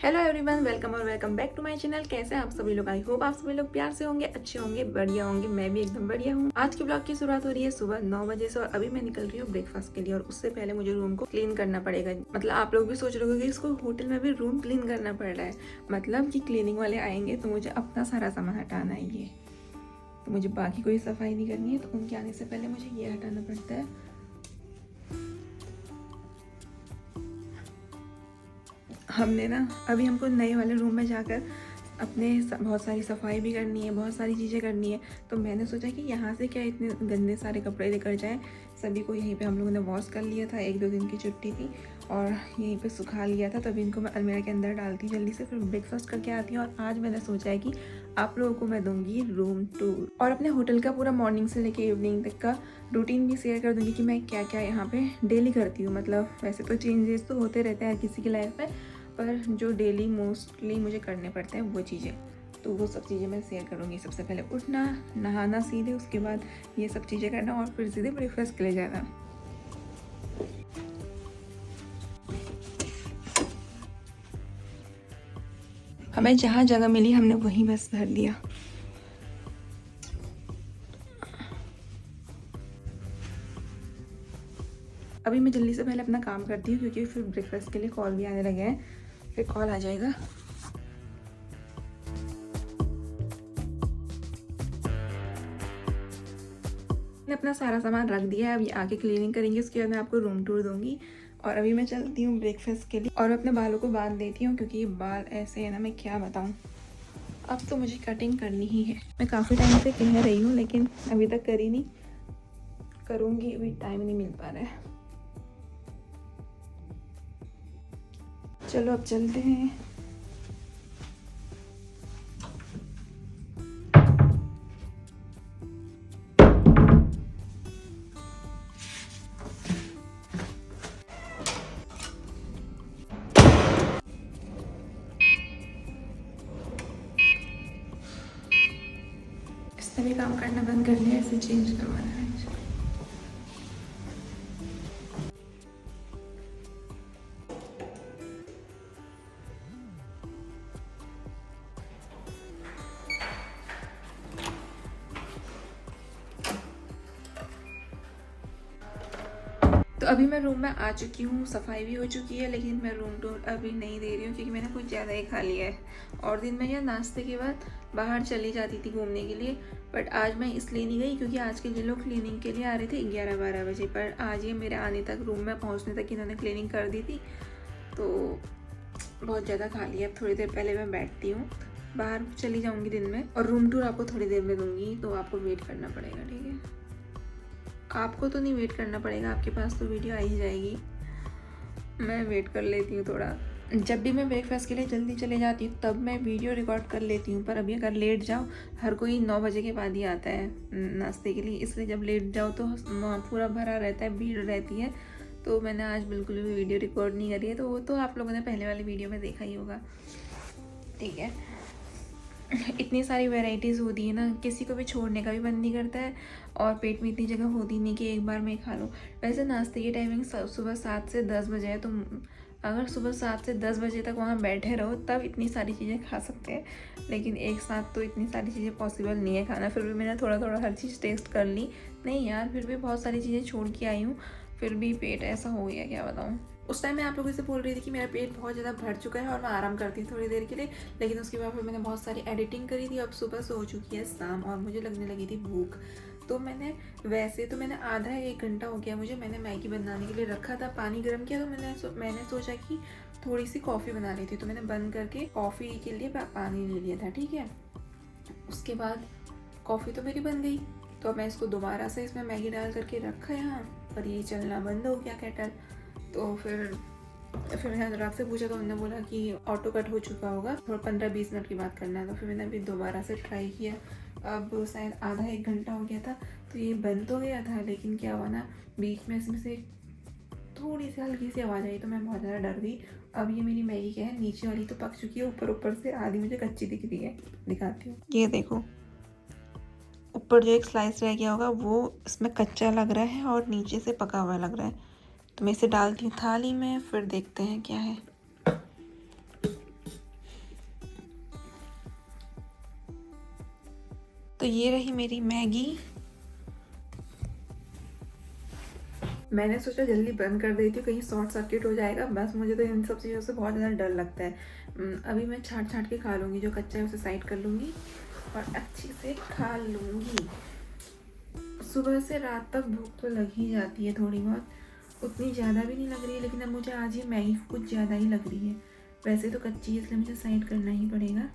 Hello everyone, welcome और welcome back to my channel. कैसे हैं आप सभी लोग? आई होप आप सभी लोग प्यार से होंगे, अच्छे होंगे, बढ़िया होंगे। मैं भी एकदम बढ़िया हूँ। आज के ब्लॉग की शुरुआत हो रही है सुबह 9 बजे से और अभी मैं निकल रही हूँ ब्रेकफास्ट के लिए। और उससे पहले मुझे रूम को क्लीन करना पड़ेगा। मतलब आप लोग भी सोच रहे होंगे कि इसको होटल में भी रूम क्लीन करना पड़ रहा है, मतलब कि क्लीनिंग वाले आएंगे तो मुझे अपना सारा सामान हटाना है। ये तो मुझे बाकी कोई सफाई नहीं करनी है, तो उनके आने से पहले मुझे ये हटाना पड़ता है। हमने ना अभी हमको नए वाले रूम में जाकर अपने बहुत सारी सफाई भी करनी है, बहुत सारी चीज़ें करनी है। तो मैंने सोचा कि यहाँ से क्या इतने गंदे सारे कपड़े लेकर जाएं। सभी को यहीं पे हम लोगों ने वॉश कर लिया था, 1-2 दिन की छुट्टी थी और यहीं पे सुखा लिया था। तभी इनको मैं अलमीरा के अंदर डालती हूँ जल्दी से, फिर ब्रेकफास्ट करके आती हूँ। और आज मैंने सोचा है कि आप लोगों को मैं दूंगी रूम टूर और अपने होटल का पूरा मॉर्निंग से लेकर इवनिंग तक का रूटीन भी शेयर कर दूंगी कि मैं क्या क्या यहाँ पे डेली करती हूँ। मतलब वैसे तो चेंजेस तो होते रहते हैं हर किसी की लाइफ में, पर जो डेली मोस्टली मुझे करने पड़ते हैं वो चीज़ें, तो वो सब चीज़ें मैं शेयर करूँगी। सबसे पहले उठना, नहाना सीधे, उसके बाद ये सब चीज़ें करना और फिर सीधे ब्रेकफास्ट के लिए जाना। हमें जहाँ जगह मिली हमने वहीं बस भर दिया। अभी मैं जल्दी से पहले अपना काम करती हूँ क्योंकि फिर ब्रेकफास्ट के लिए कॉल भी आने लगे हैं, फिर कॉल आ जाएगा। मैंने अपना सारा सामान रख दिया है, अभी आके क्लीनिंग करेंगे, उसके बाद मैं आपको रूम टूर दूंगी। और अभी मैं चलती हूँ ब्रेकफास्ट के लिए और अपने बालों को बांध देती हूँ क्योंकि ये बाल ऐसे है ना, मैं क्या बताऊँ। अब तो मुझे कटिंग करनी ही है। मैं काफ़ी टाइम से कह रही हूँ लेकिन अभी तक करी नहीं, करूँगी, अभी टाइम नहीं मिल पा रहा है। चलो अब चलते हैं। इसने भी काम करना बंद कर दिया, इसे चेंज करवाना है। तो अभी मैं रूम में आ चुकी हूँ, सफाई भी हो चुकी है, लेकिन मैं रूम टूर अभी नहीं दे रही हूँ क्योंकि मैंने कुछ ज़्यादा ही खा लिया है। और दिन में या नाश्ते के बाद बाहर चली जाती थी घूमने के लिए, बट आज मैं इसलिए नहीं गई क्योंकि आज के ये लोग क्लीनिंग के लिए आ रहे थे 11-12 बजे, पर आज ये मेरे आने तक, रूम में पहुँचने तक इन्होंने क्लीनिंग कर दी थी। तो बहुत ज़्यादा खा लिया। अब थोड़ी देर पहले मैं बैठती हूँ, बाहर चली जाऊँगी दिन में और रूम टूर आपको थोड़ी देर में दूँगी, तो आपको वेट करना पड़ेगा, ठीक है? आपको तो नहीं वेट करना पड़ेगा, आपके पास तो वीडियो आ ही जाएगी। मैं वेट कर लेती हूँ थोड़ा। जब भी मैं ब्रेकफास्ट के लिए जल्दी चले जाती हूँ तब मैं वीडियो रिकॉर्ड कर लेती हूँ, पर अभी अगर लेट जाओ, हर कोई 9 बजे के बाद ही आता है नाश्ते के लिए, इसलिए जब लेट जाओ तो वहाँ पूरा भरा रहता है, भीड़ रहती है। तो मैंने आज बिल्कुल भी वीडियो रिकॉर्ड नहीं करी है, तो वो तो आप लोगों ने पहले वाली वीडियो में देखा ही होगा, ठीक है? इतनी सारी वैरायटीज़ होती है ना, किसी को भी छोड़ने का भी मन नहीं करता है और पेट में इतनी जगह होती नहीं कि एक बार में खा लो। वैसे नाश्ते की टाइमिंग सुबह 7 से 10 बजे है, तो अगर सुबह 7 से 10 बजे तक वहाँ बैठे रहो तब इतनी सारी चीज़ें खा सकते हैं, लेकिन एक साथ तो इतनी सारी चीज़ें पॉसिबल नहीं है खाना। फिर भी मैंने थोड़ा थोड़ा हर चीज़ टेस्ट कर ली। नहीं यार, फिर भी बहुत सारी चीज़ें छोड़ के आई हूँ, फिर भी पेट ऐसा हो गया, क्या बताऊँ। उस टाइम मैं आप लोगों से बोल रही थी कि मेरा पेट बहुत ज़्यादा भर चुका है और मैं आराम करती हूँ थोड़ी देर के लिए, लेकिन उसके बाद फिर मैंने बहुत सारी एडिटिंग करी थी। अब सुबह से हो चुकी है शाम और मुझे लगने लगी थी भूख, तो मैंने आधा 1 घंटा हो गया मुझे, मैंने मैगी बनाने के लिए रखा था, पानी गर्म किया, तो मैंने सोचा कि थोड़ी सी कॉफ़ी बना ली थी, तो मैंने बंद करके कॉफ़ी के लिए पानी ले लिया था, ठीक है? उसके बाद कॉफ़ी तो मेरी बन गई, तो अब मैं इसको दोबारा से इसमें मैगी डाल करके रखा यहाँ पर, ये चलना बंद हो गया केटल। तो फिर मैंने अनुराग से पूछा तो उन्होंने बोला कि ऑटो कट हो चुका होगा, थोड़ा 15-20 मिनट की बात करना है। तो फिर मैंने अभी दोबारा से ट्राई किया, अब शायद आधा 1 घंटा हो गया था, तो ये बंद तो गया था, लेकिन क्या हुआ ना, बीच में इसमें से थोड़ी सी हल्की सी आवाज़ आई, तो मैं बहुत ज़्यादा डर गई। अब ये मेरी मैगी क्या है, नीचे वाली तो पक चुकी है, ऊपर से आधी मुझे कच्ची दिख रही है, दिखाती हूँ। ये देखो, ऊपर जो एक स्लाइस रह गया होगा वो इसमें कच्चा लग रहा है और नीचे से पका हुआ लग रहा है। तो मैं इसे डालती हूँ थाली में, फिर देखते हैं क्या है। तो ये रही मेरी मैगी। मैंने सोचा जल्दी बंद कर देती हूँ, कहीं शॉर्ट सर्किट हो जाएगा। बस मुझे तो इन सब चीज़ों से बहुत ज़्यादा डर लगता है। अभी मैं छाट के खा लूँगी, जो कच्चा है उसे साइड कर लूँगी और अच्छी से खा लूँगी। सुबह से रात तक भूख तो लग ही जाती है थोड़ी बहुत, उतनी ज़्यादा भी नहीं लग रही है, लेकिन अब मुझे आज ये मैगी कुछ ज़्यादा ही लग रही है। वैसे तो कच्ची है इसलिए मुझे साइड करना ही पड़ेगा।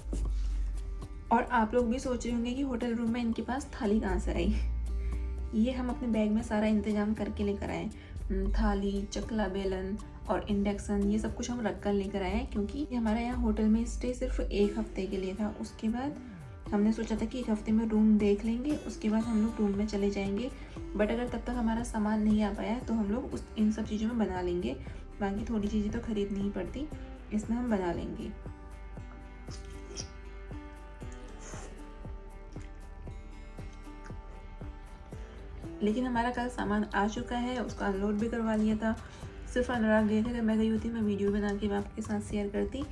और आप लोग भी सोच रहे होंगे कि होटल रूम में इनके पास थाली कहाँ से आई। ये हम अपने बैग में सारा इंतज़ाम करके लेकर आए। थाली, चकला बेलन और इंडक्शन, ये सब कुछ हम रख कर लेकर आए हैं, क्योंकि हमारा यहाँ होटल में स्टे सिर्फ 1 हफ्ते के लिए था। उसके बाद हमने सोचा था कि 1 हफ्ते में रूम देख लेंगे, उसके बाद हम लोग रूम में चले जाएंगे। बट अगर तब तक हमारा सामान नहीं आ पाया तो हम लोग इन सब चीज़ों में बना लेंगे। बाकी थोड़ी चीज़ें तो खरीदनी ही पड़ती, इसमें हम बना लेंगे। लेकिन हमारा कल सामान आ चुका है, उसका अनलोड भी करवा लिया था। सिर्फ अनुराग गए थे, अगर मैं गई होती मैं वीडियो बना के मैं आपके साथ शेयर करती,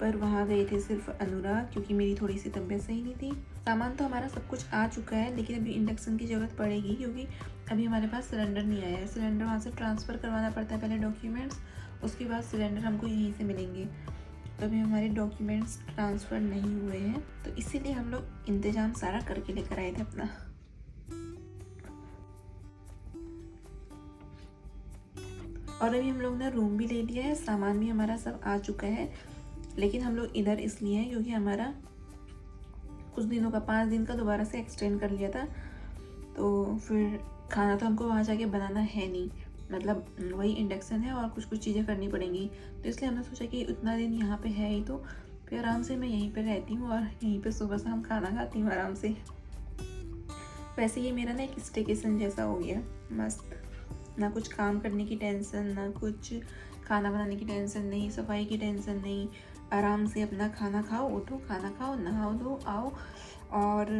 पर वहाँ गए थे सिर्फ अनुराग, क्योंकि मेरी थोड़ी सी तबीयत सही नहीं थी। सामान तो हमारा सब कुछ आ चुका है, लेकिन अभी इंडक्शन की ज़रूरत पड़ेगी, क्योंकि अभी हमारे पास सिलेंडर नहीं आया है। सिलेंडर वहाँ से ट्रांसफ़र करवाना पड़ता है पहले डॉक्यूमेंट्स, उसके बाद सिलेंडर हमको यहीं से मिलेंगे। तो अभी हमारे डॉक्यूमेंट्स ट्रांसफ़र नहीं हुए हैं, तो इसीलिए हम लोग इंतज़ाम सारा करके लेकर आए थे अपना। और अभी हम लोग ने रूम भी ले लिया है, सामान भी हमारा सब आ चुका है। लेकिन हम लोग इधर इसलिए हैं क्योंकि हमारा कुछ दिनों का 5 दिन का दोबारा से एक्सटेंड कर लिया था, तो फिर खाना तो हमको वहाँ जाके बनाना है नहीं, मतलब वही इंडक्शन है और कुछ चीज़ें करनी पड़ेंगी। तो इसलिए हमने सोचा कि उतना दिन यहाँ पे है ही, तो फिर आराम से मैं यहीं पे रहती हूँ और यहीं पे सुबह शाम खाना खाती हूँ आराम से। वैसे ये मेरा ना एक स्टेकेशन जैसा हो गया, मस्त। ना कुछ काम करने की टेंशन, ना कुछ खाना बनाने की टेंशन नहीं, सफाई की टेंशन नहीं। आराम से अपना खाना खाओ, उठो, खाना खाओ, नहाओ धो आओ, और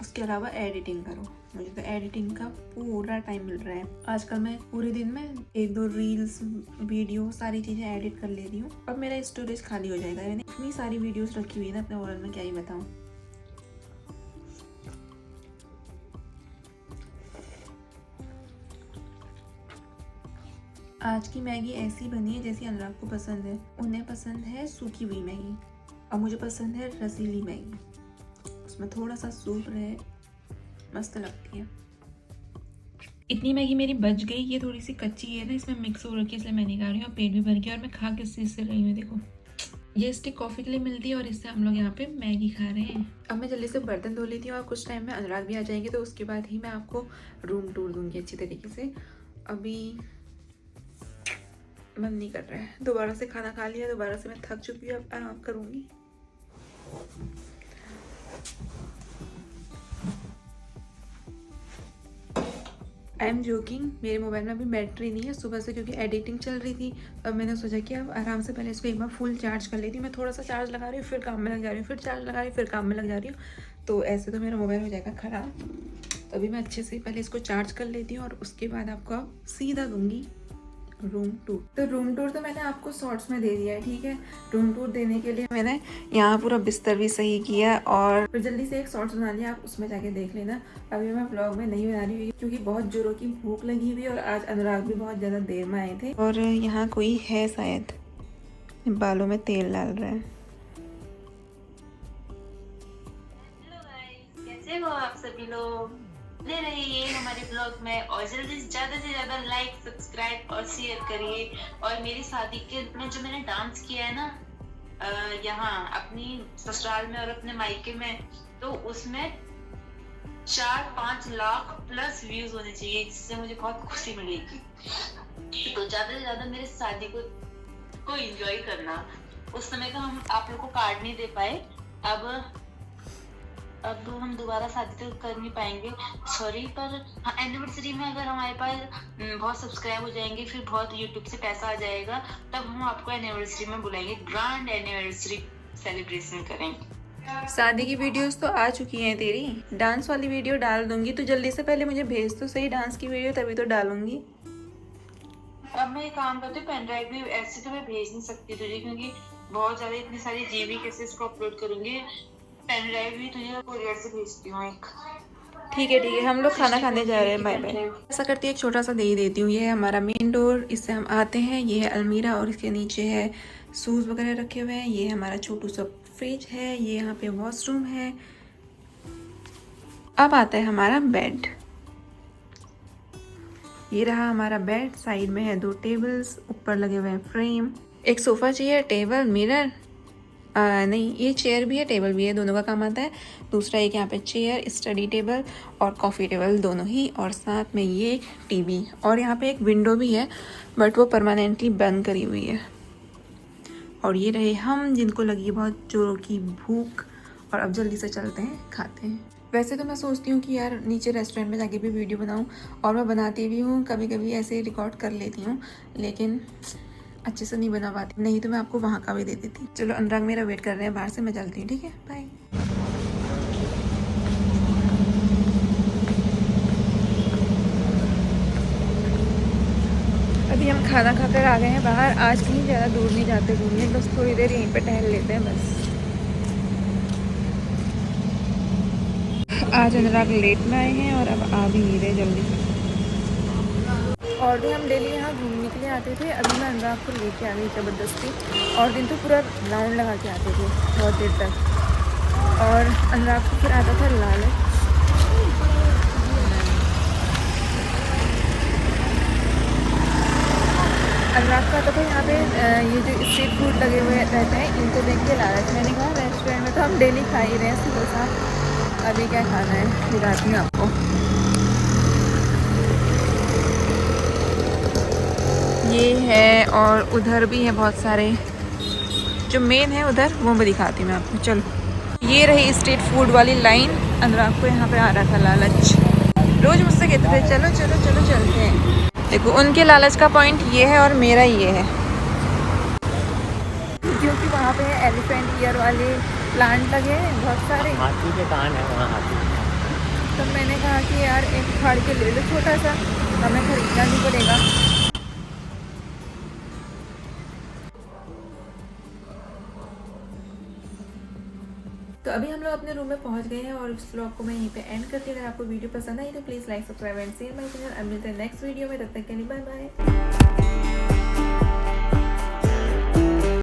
उसके अलावा एडिटिंग करो। मुझे तो एडिटिंग का पूरा टाइम मिल रहा है आजकल। मैं पूरे दिन में 1-2 रील्स, वीडियो, सारी चीज़ें एडिट कर ले रही हूँ। अब मेरा स्टोरेज खाली हो जाएगा। मैंने इतनी सारी वीडियोस रखी हुई है ना अपने मोबाइल में, क्या ही बताऊँ। आज की मैगी ऐसी बनी है जैसी अनुराग को पसंद है। उन्हें पसंद है सूखी हुई मैगी और मुझे पसंद है रसीली मैगी, उसमें थोड़ा सा सूप रहे, मस्त लगती है। इतनी मैगी मेरी बच गई। ये थोड़ी सी कच्ची है ना, इसमें मिक्स हो रखी है, इसलिए मैं नहीं खा रही हूँ। और पेट भी भर गया और मैं खा किस चीज़ से रही हूँ, देखो। ये स्टिक कॉफ़ी के लिए मिलती है और इससे हम लोग यहाँ पे मैगी खा रहे हैं। अब मैं जल्दी से बर्तन धो लेती हूँ और कुछ टाइम में अनुराग भी आ जाएंगे, तो उसके बाद ही मैं आपको रूम टूर दूँगी अच्छी तरीके से। अभी मन नहीं कर रहा है। दोबारा से खाना खा लिया, दोबारा से मैं थक चुकी हूँ, अब आराम करूँगी। आई एम जोकिंग, मेरे मोबाइल में अभी बैटरी नहीं है सुबह से, क्योंकि एडिटिंग चल रही थी। अब मैंने सोचा कि अब आराम से पहले इसको एक बार फुल चार्ज कर लेती हूँ। मैं थोड़ा सा चार्ज लगा रही हूँ, फिर काम में लग जा रही हूँ, फिर चार्ज लगा रही हूँ, फिर काम में लग जा रही हूँ। तो ऐसे तो मेरा मोबाइल हो जाएगा ख़राब। तो अभी मैं अच्छे से पहले इसको चार्ज कर लेती हूँ और उसके बाद आपको सीधा दूँगी रूम टूर। तो रूम टूर तो मैंने आपको शॉर्ट्स में दे दिया है, ठीक है। रूम टूर देने के लिए मैंने यहाँ पूरा बिस्तर भी सही किया और फिर जल्दी से एक शॉर्ट्स बना लिया, आप उसमें जाके देख लेना। अभी मैं व्लॉग में नहीं बना रही हूँ क्योंकि बहुत जोरों की भूख लगी हुई है और आज अनुराग भी बहुत ज़्यादा देर में आए थे। और यहाँ कोई है शायद, बालों में तेल डाल रहा है। हेलो गाइस, कैसे हो आप सभी लोग? ले रहिए हमारे ब्लॉग में और जल्दी ज़्यादा से ज़्यादा लाइक, सब्सक्राइब और शेयर करिए। और मेरी शादी के में जो मैंने डांस किया है ना यहाँ अपनी ससुराल में और अपने मायके में, तो उसमें 4-5 लाख प्लस व्यूज होने चाहिए, जिससे मुझे बहुत खुशी मिलेगी। तो ज़्यादा से ज़्यादा मेरे शादी को एंजॉय करना। उस समय का हम आप लोग को कार्ड नहीं दे पाए, अब हम दोबारा शादी तो कर नहीं पाएंगे, सॉरी। पर हाँ, एनिवर्सरी में अगर हमारे पास बहुत सब्सक्राइब हो जाएंगे, फिर बहुत यूट्यूब से पैसा आ जाएगा, तब हम आपको एनिवर्सरी में बुलाएंगे, ग्रैंड एनिवर्सरी सेलिब्रेशन करेंगे। शादी की वीडियोस तो आ चुकी हैं तेरी, डांस वाली वीडियो डाल दूंगी। तो जल्दी से पहले मुझे भेज तो सही डांस की वीडियो, तभी तो डालूंगी। अब मैं एक काम करती हूँ, पेन ड्राइव भी ऐसे तो मैं भेज नहीं सकती तुझे, क्योंकि बहुत ज़्यादा इतनी सारी जीबी कैसे इसको अपलोड करूँगी। पेन ड्राइव भी तुझे कोरियर से भेजती हूँ एक। ठीक है, हम लोग खाना खाने जा रहे हैं। Bye bye. ऐसा करती है, एक छोटा सा दे ही देती हूँ। ये है हमारा मेन डोर, इससे हम आते हैं। ये है अलमीरा और इसके नीचे है शूज़ वगैरह रखे हुए हैं। ये हमारा छोटू सा फ्रिज है। ये यहाँ पे वॉशरूम है। अब आता है हमारा बेड। ये रहा हमारा बेड। साइड में है 2 टेबल्स, ऊपर लगे हुए हैं फ्रेम, एक सोफ़ा चाहिए, टेबल, मिरर, नहीं ये चेयर भी है, टेबल भी है, दोनों का काम आता है। दूसरा एक यहाँ पे चेयर, स्टडी टेबल और कॉफ़ी टेबल दोनों ही, और साथ में ये एक टीवी, और यहाँ पे एक विंडो भी है बट वो परमानेंटली बंद करी हुई है। और ये रहे हम, जिनको लगी है बहुत जोरों की भूख, और अब जल्दी से चलते हैं, खाते हैं। वैसे तो मैं सोचती हूँ कि यार नीचे रेस्टोरेंट में जाके भी वीडियो बनाऊँ, और मैं बनाती भी हूँ, कभी कभी ऐसे रिकॉर्ड कर लेती हूँ, लेकिन अच्छे से नहीं बना पाती, नहीं तो मैं आपको वहाँ का भी दे देती। चलो अनुराग मेरा वेट कर रहे हैं बाहर से, मैं चलती हूँ, ठीक है, बाय। अभी हम खाना खाकर आ गए हैं बाहर। आज कहीं ज़्यादा दूर नहीं जाते घूमने, बस थोड़ी देर यहीं पे टहल लेते हैं बस। आज अनुराग लेट में आए हैं और अब आ भी नहीं रहे जल्दी। और भी हम डेली यहाँ घूमने के लिए आते थे। अभी मैं अनुराग को लेके आ गई ज़बरदस्ती, और दिन तो पूरा राउंड लगा के आते थे बहुत देर तक। और अनुराग को फिर आता था लालच। अनुराग का आता था यहाँ पे ये जो स्ट्रीट फूड लगे हुए रहते हैं, इनको देख के लालच। मैंने कहा रेस्टोरेंट में तो हम डेली खा ही रहे हैं समोसा, अभी क्या खाना है, दिखाती हूँ आपको। ये है, और उधर भी है बहुत सारे, जो मेन है उधर वो मैं दिखाती हूँ मैं आपको। चलो, ये रही स्ट्रीट फूड वाली लाइन। अनुराग को यहाँ पे आ रहा था लालच, रोज मुझसे कहते थे चलो चलो चलो चलते हैं। देखो उनके लालच का पॉइंट ये है और मेरा ये है, क्योंकि वहाँ पे एलिफेंट ईयर वाले प्लांट लगे हैं बहुत सारे, हाथी के कान है वहाँ, हाथी। तो मैंने कहा कि यार एक फाड़ के ले लो छोटा सा, हमें खरीदना नहीं पड़ेगा। तो अभी हम लोग अपने रूम में पहुंच गए हैं, और इस व्लॉग को मैं यहीं पे एंड करती हूँ। अगर आपको वीडियो पसंद आई तो please like, subscribe and share my channel. अब मिलते हैं नेक्स्ट वीडियो में, तब तक के लिए बाय बाय।